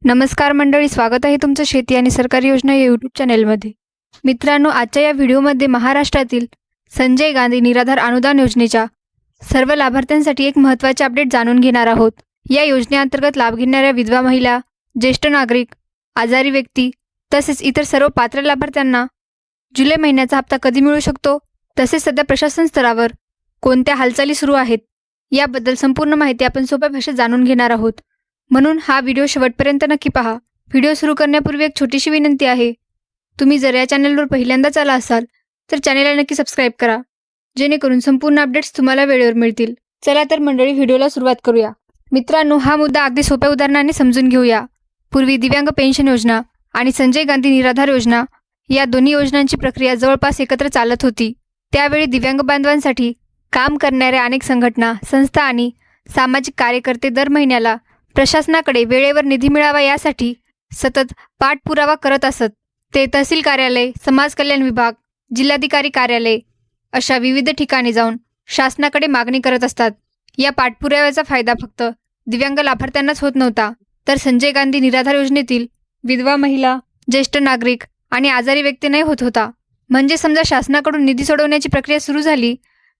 नमस्कार मंडळी, स्वागत आहे तुमचं शेती आणि सरकारी योजना या यूट्यूब चॅनेलमध्ये. मित्रांनो, आजच्या या व्हिडिओमध्ये महाराष्ट्रातील संजय गांधी निराधार अनुदान योजनेच्या सर्व लाभार्थ्यांसाठी एक महत्त्वाचे अपडेट जाणून घेणार आहोत. या योजनेअंतर्गत लाभ घेणाऱ्या विधवा महिला, ज्येष्ठ नागरिक, आजारी व्यक्ती तसेच इतर सर्व पात्र लाभार्थ्यांना जुलै महिन्याचा हप्ता कधी मिळू शकतो, तसेच सध्या प्रशासन स्तरावर कोणत्या हालचाली सुरू आहेत याबद्दल संपूर्ण माहिती आपण सोप्या भाषेत जाणून घेणार आहोत. म्हणून हा व्हिडिओ शेवटपर्यंत नक्की पहा. व्हिडिओ सुरू करण्यापूर्वी एक छोटीशी विनंती आहे. तुम्ही जर या चॅनलवर पहिल्यांदाच आला असाल तर चॅनेलला नक्की सबस्क्राईब करा, जेणेकरून संपूर्ण अपडेट्स तुम्हाला वेळेवर मिळतील. चला तर मंडळी, व्हिडिओला सुरुवात करूया. मित्रांनो, हा मुद्दा अगदी सोप्या उदाहरणाने समजून घेऊया. पूर्वी दिव्यांग पेन्शन योजना आणि संजय गांधी निराधार योजना या दोन्ही योजनांची प्रक्रिया जवळपास एकत्र चालत होती. त्यावेळी दिव्यांग बांधवांसाठी काम करणाऱ्या अनेक संघटना, संस्था आणि सामाजिक कार्यकर्ते दर महिन्याला प्रशासनाकडे वेळेवर निधी मिळावा यासाठी सतत पाठपुरावा करत असत. ते तहसील कार्यालय, समाज कल्याण विभाग, जिल्हाधिकारी कार्यालय अशा विविध ठिकाणी जाऊन शासनाकडे मागणी करत असतात. या पाठपुराव्याचा फायदा फक्त दिव्यांग लाभार्थ्यांनाच होत नव्हता, तर संजय गांधी निराधार योजनेतील विधवा महिला, ज्येष्ठ नागरिक आणि आजारी व्यक्तींनाही होत होता. म्हणजे समजा शासनाकडून निधी सोडवण्याची प्रक्रिया सुरू झाली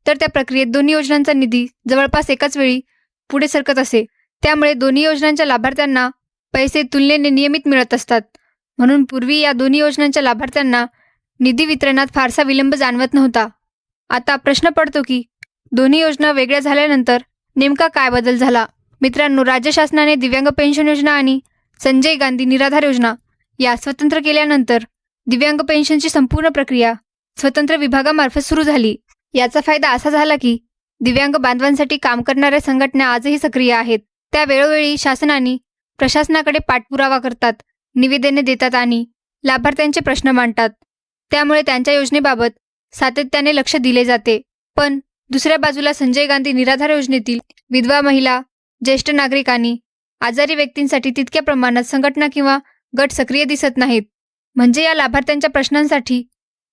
तर त्या प्रक्रियेत दोन्ही योजनांचा निधी जवळपास एकाच वेळी पुढे सरकत असे. त्यामुळे दोन्ही योजनांच्या लाभार्थ्यांना पैसे तुलनेने नियमित मिळत असतात. म्हणून पूर्वी या दोन्ही योजनांच्या लाभार्थ्यांना निधी वितरणात फारसा विलंब जाणवत नव्हता. आता प्रश्न पडतो की दोन्ही योजना वेगळ्या झाल्यानंतर नेमका काय बदल झाला? मित्रांनो, राज्य शासनाने दिव्यांग पेन्शन योजना आणि संजय गांधी निराधार योजना या स्वतंत्र केल्यानंतर दिव्यांग पेन्शनची संपूर्ण प्रक्रिया स्वतंत्र विभागामार्फत सुरू झाली. याचा फायदा असा झाला की दिव्यांग बांधवांसाठी काम करणाऱ्या संघटना आजही सक्रिय आहेत. त्या वेळोवेळी शासनाने प्रशासनाकडे पाठपुरावा करतात, निवेदने देतात आणि लाभार्थ्यांचे प्रश्न मांडतात. त्यामुळे त्यांच्या योजनेबाबत सातत्याने लक्ष दिले जाते. पण दुसऱ्या बाजूला संजय गांधी निराधार योजनेतील विधवा महिला, ज्येष्ठ नागरिक आणि आजारी व्यक्तींसाठी तितक्या प्रमाणात संघटना किंवा गट सक्रिय दिसत नाहीत. म्हणजे या लाभार्थ्यांच्या प्रश्नांसाठी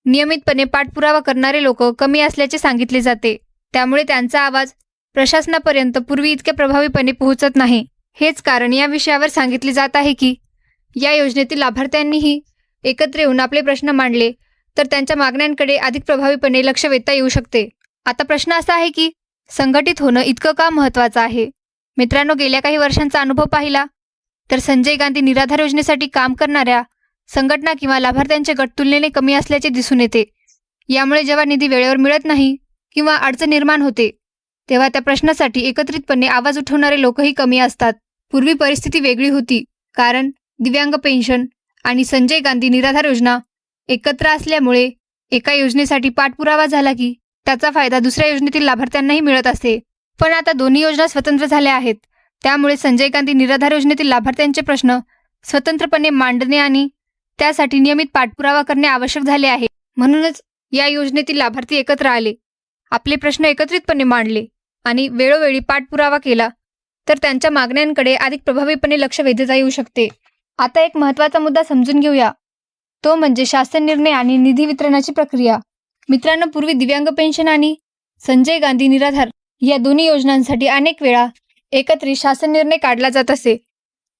नियमितपणे पाठपुरावा करणारे लोक कमी असल्याचे सांगितले जाते. त्यामुळे त्यांचा आवाज प्रशासनापर्यंत पूर्वी इतक्या प्रभावीपणे पोहोचत नाही. हेच कारण या विषयावर सांगितले जात आहे की या योजनेतील लाभार्थ्यांनीही एकत्र येऊन आपले प्रश्न मांडले तर त्यांच्या मागण्यांकडे अधिक प्रभावीपणे लक्ष वेधता येऊ शकते. आता प्रश्न असा आहे की संघटित होणं इतकं का महत्त्वाचं आहे? मित्रांनो, गेल्या काही वर्षांचा अनुभव पाहिला तर संजय गांधी निराधार योजनेसाठी काम करणाऱ्या संघटना किंवा लाभार्थ्यांचे गट तुलनेने कमी असल्याचे दिसून येते. यामुळे जेव्हा निधी वेळेवर मिळत नाही किंवा अडचण निर्माण होते तेव्हा त्या प्रश्नासाठी एकत्रितपणे आवाज उठवणारे लोकही कमी असतात. पूर्वी परिस्थिती वेगळी होती, कारण दिव्यांग पेन्शन आणि संजय गांधी निराधार योजना एकत्र असल्यामुळे एका योजनेसाठी पाठपुरावा झाला की त्याचा फायदा दुसऱ्या योजनेतील लाभार्थ्यांनाही मिळत असे. पण आता दोन्ही योजना स्वतंत्र झाल्या आहेत. त्यामुळे संजय गांधी निराधार योजनेतील लाभार्थ्यांचे प्रश्न स्वतंत्रपणे मांडणे आणि त्यासाठी नियमित पाठपुरावा करणे आवश्यक झाले आहे. म्हणूनच या योजनेतील लाभार्थी एकत्र आले, आपले प्रश्न एकत्रितपणे मांडले आणि वेळोवेळी पाठपुरावा केला तर त्यांच्या मागण्यांकडे अधिक प्रभावीपणे लक्ष वेधता येऊ शकते. आता एक महत्त्वाचा मुद्दा समजून घेऊया, तो म्हणजे शासन निर्णय आणि निधी वितरणाची प्रक्रिया. मित्रांनो, पूर्वी दिव्यांग पेन्शन आणि संजय गांधी निराधार या दोन्ही योजनांसाठी अनेक वेळा एकत्रित शासन निर्णय काढला जात असे.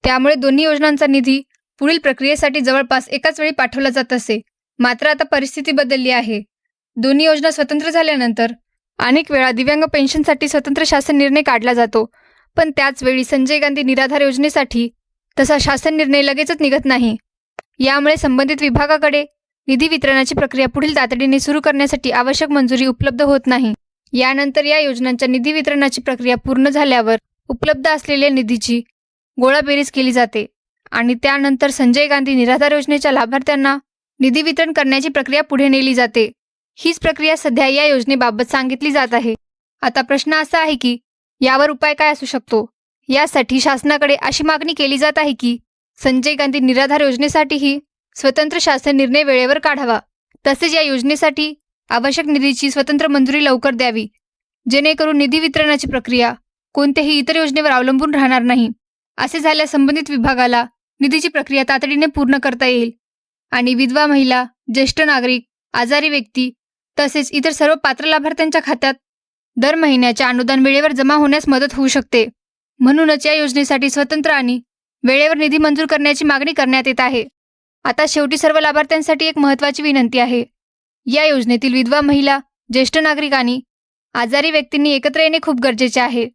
त्यामुळे दोन्ही योजनांचा निधी पुढील प्रक्रियेसाठी जवळपास एकाच वेळी पाठवला जात असे. मात्र आता परिस्थिती बदलली आहे. दोन्ही योजना स्वतंत्र झाल्यानंतर अनेक वेळा दिव्यांग पेन्शनसाठी स्वतंत्र शासन निर्णय काढला जातो, पण त्याच वेळी संजय गांधी निराधार योजनेसाठी तसा शासन निर्णय लगेचच निघत नाही. यामुळे संबंधित विभागाकडे निधी वितरणाची प्रक्रिया पुढील तातडीने सुरू करण्यासाठी आवश्यक मंजुरी उपलब्ध होत नाही. यानंतर या योजनांच्या निधी वितरणाची प्रक्रिया पूर्ण झाल्यावर उपलब्ध असलेल्या निधीची गोळाबेरीज केली जाते आणि त्यानंतर संजय गांधी निराधार योजनेच्या लाभार्थ्यांना निधी वितरण करण्याची प्रक्रिया पुढे नेली जाते. हीच प्रक्रिया सध्या या योजनेबाबत सांगितली जात आहे. आता प्रश्न असा आहे की यावर उपाय काय असू शकतो? यासाठी शासनाकडे अशी मागणी केली जात आहे की संजय गांधी निराधार योजनेसाठीही स्वतंत्र शासन निर्णय वेळेवर काढावा. तसेच या योजनेसाठी आवश्यक निधीची स्वतंत्र मंजुरी लवकर द्यावी, जेणेकरून निधी वितरणाची प्रक्रिया कोणत्याही इतर योजनेवर अवलंबून राहणार नाही. असे झाल्यास संबंधित विभागाला निधीची प्रक्रिया तातडीने पूर्ण करता येईल आणि विधवा महिला, ज्येष्ठ नागरिक, आजारी व्यक्ती तसेच इतर सर्व पात्र लाभार्थ्यांच्या खात्यात दर महिन्याचे अनुदान वेळेवर जमा होण्यास मदत होऊ शकते. म्हणूनच या योजनेसाठी स्वतंत्र आणि वेळेवर निधी मंजूर करण्याची मागणी करण्यात येत आहे. आता शेवटी सर्व लाभार्थ्यांसाठी एक महत्त्वाची विनंती आहे. या योजनेतील विधवा महिला, ज्येष्ठ नागरिक आणि आजारी व्यक्तींनी एकत्र येणे खूप गरजेचे आहे.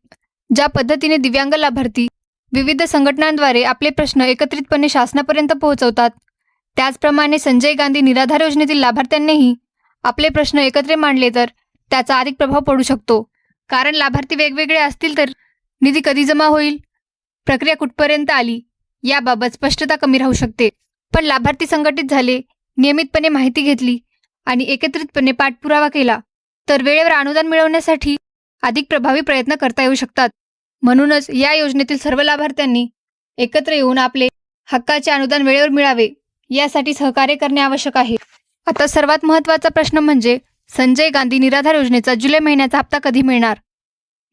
ज्या पद्धतीने दिव्यांग लाभार्थी विविध संघटनांद्वारे आपले प्रश्न एकत्रितपणे शासनापर्यंत पोहोचवतात, त्याचप्रमाणे संजय गांधी निराधार योजनेतील लाभार्थ्यांनीही आपले प्रश्न एकत्र मांडले तर त्याचा अधिक प्रभाव पडू शकतो. कारण लाभार्थी वेगवेगळे असतील तर निधी कधी जमा होईल, प्रक्रिया कुठपर्यंत आली याबाबत स्पष्टता कमी राहू शकते. पण लाभार्थी संघटित झाले, नियमितपणे माहिती घेतली आणि एकत्रितपणे पाठपुरावा केला तर वेळेवर अनुदान मिळवण्यासाठी अधिक प्रभावी प्रयत्न करता येऊ शकतात. म्हणूनच या योजनेतील सर्व लाभार्थ्यांनी एकत्र येऊन आपले हक्काचे अनुदान वेळेवर मिळावे यासाठी सहकार्य करणे आवश्यक आहे. आता सर्वात महत्त्वाचा प्रश्न म्हणजे संजय गांधी निराधार योजनेचा जुलै महिन्याचा हप्ता कधी मिळणार?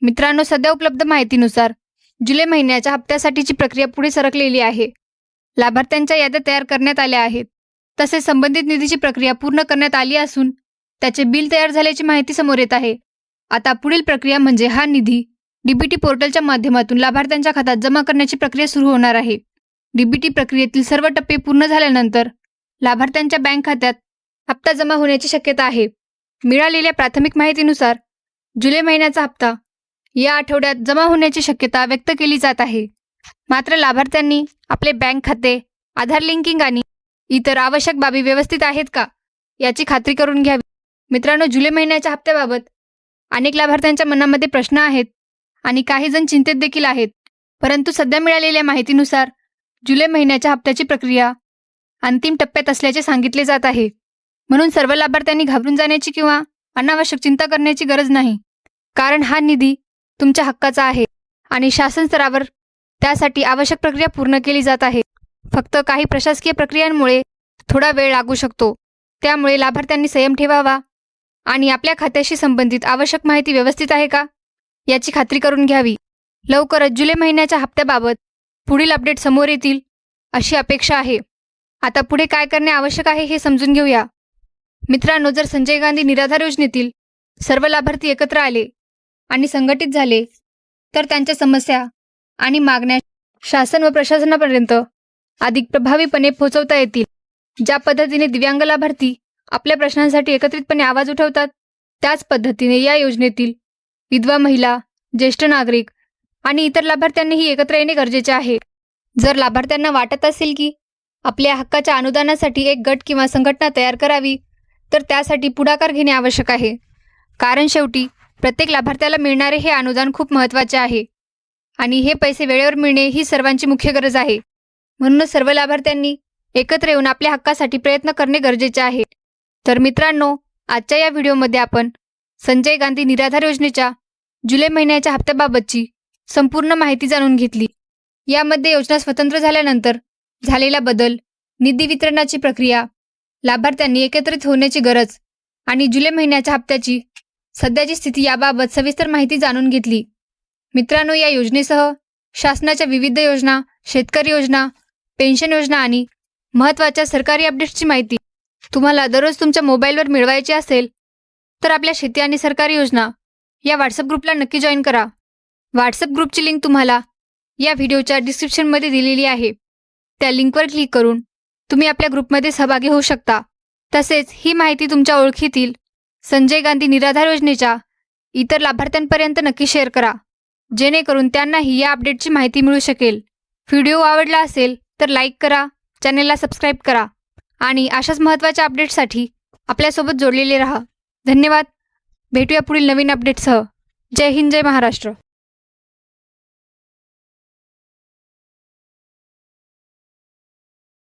मित्रांनो, सध्या उपलब्ध माहितीनुसार जुलै महिन्याच्या हप्त्यासाठीची प्रक्रिया पुढे सरकलेली आहे. लाभार्थ्यांच्या याद्या तयार करण्यात आल्या आहेत. तसेच संबंधित निधीची प्रक्रिया पूर्ण करण्यात आली असून त्याचे बिल तयार झाल्याची माहिती समोर येत आहे. आता पुढील प्रक्रिया म्हणजे हा निधी डीबीटी पोर्टलच्या माध्यमातून लाभार्थ्यांच्या खात्यात जमा करण्याची प्रक्रिया सुरू होणार आहे. डीबीटी प्रक्रियेतील सर्व टप्पे पूर्ण झाल्यानंतर लाभार्थ्यांच्या बँक खात्यात हप्ता जमा होण्याची शक्यता आहे. मिळालेल्या प्राथमिक माहितीनुसार जुलै महिन्याचा हप्ता या आठवड्यात जमा होण्याची शक्यता व्यक्त केली जात आहे. मात्र लाभार्थ्यांनी आपले बँक खाते, आधार लिंकिंग आणि इतर आवश्यक बाबी व्यवस्थित आहेत का याची खात्री करून घ्यावी. मित्रांनो, जुलै महिन्याच्या हप्त्याबाबत अनेक लाभार्थ्यांच्या मनामध्ये प्रश्न आहेत आणि काही जण चिंतेत देखील आहेत. परंतु सध्या मिळालेल्या माहितीनुसार जुलै महिन्याच्या हप्त्याची प्रक्रिया अंतिम टप्प्यात असल्याचे सांगितले जात आहे. म्हणून सर्व लाभार्थ्यांनी घाबरून जाण्याची किंवा अनावश्यक चिंता करण्याची गरज नाही. कारण हा निधी तुमच्या हक्काचा आहे आणि शासन स्तरावर त्यासाठी आवश्यक प्रक्रिया पूर्ण केली जात आहे. फक्त काही प्रशासकीय प्रक्रियांमुळे थोडा वेळ लागू शकतो. त्यामुळे लाभार्थ्यांनी संयम ठेवावा आणि आपल्या खात्याशी संबंधित आवश्यक माहिती व्यवस्थित आहे का याची खात्री करून घ्यावी. लवकरच जुलै महिन्याच्या हप्त्याबाबत पुढील अपडेट समोर येतील अशी अपेक्षा आहे. आता पुढे काय करणे आवश्यक आहे हे समजून घेऊया. मित्रांनो, जर संजय गांधी निराधार योजनेतील सर्व लाभार्थी एकत्र आले आणि संघटित झाले तर त्यांच्या समस्या आणि मागण्या शासन व प्रशासनापर्यंत अधिक प्रभावीपणे पोहोचवता येतील. ज्या पद्धतीने दिव्यांग लाभार्थी आपल्या प्रश्नांसाठी एकत्रितपणे आवाज उठवतात, त्याच पद्धतीने या योजनेतील विधवा महिला, ज्येष्ठ नागरिक आणि इतर लाभार्थ्यांनीही एकत्र येणे गरजेचे आहे. जर लाभार्थ्यांना वाटत असेल की आपल्या हक्काच्या अनुदानासाठी एक गट किंवा संघटना तयार करावी तर त्यासाठी पुढाकार घेणे आवश्यक आहे. कारण शेवटी प्रत्येक लाभार्थ्याला मिळणारे हे अनुदान खूप महत्त्वाचे आहे आणि हे पैसे वेळेवर मिळणे ही सर्वांची मुख्य गरज आहे. म्हणूनच सर्व लाभार्थ्यांनी एकत्र येऊन आपल्या हक्कासाठी प्रयत्न करणे गरजेचे आहे. तर मित्रांनो, आजच्या या व्हिडिओमध्ये आपण संजय गांधी निराधार योजनेच्या जुलै महिन्याच्या हप्त्याबाबतची संपूर्ण माहिती जाणून घेतली. यामध्ये योजना स्वतंत्र झाल्यानंतर झालेला बदल, निधी वितरणाची प्रक्रिया, लाभार्थ्यांनी एकत्रित होण्याची गरज आणि जुलै महिन्याच्या हप्त्याची सध्याची स्थिती याबाबत सविस्तर माहिती जाणून घेतली. मित्रांनो, या योजनेसह शासनाच्या विविध योजना, शेतकरी योजना, पेन्शन योजना आणि महत्त्वाच्या सरकारी अपडेट्सची माहिती तुम्हाला दररोज तुमच्या मोबाईलवर मिळवायची असेल तर आपल्या शेती आणि सरकारी योजना या व्हॉट्सअप ग्रुपला नक्की जॉईन करा. व्हॉट्सअप ग्रुपची लिंक तुम्हाला या व्हिडिओच्या डिस्क्रिप्शनमध्ये दिलेली आहे. त्या लिंकवर क्लिक करून तुम्ही आपल्या ग्रुपमध्ये सहभागी होऊ शकता. तसेच ही माहिती तुमच्या ओळखीतील संजय गांधी निराधार योजनेच्या इतर लाभार्थ्यांपर्यंत नक्की शेअर करा, जेणेकरून त्यांनाही या अपडेटची माहिती मिळू शकेल. व्हिडिओ आवडला असेल तर लाईक करा, चॅनेलला सबस्क्राईब करा आणि अशाच महत्त्वाच्या अपडेटसाठी आपल्यासोबत जोडलेले राहा. धन्यवाद. भेटूया पुढील नवीन अपडेटसह. जय हिंद, जय महाराष्ट्र.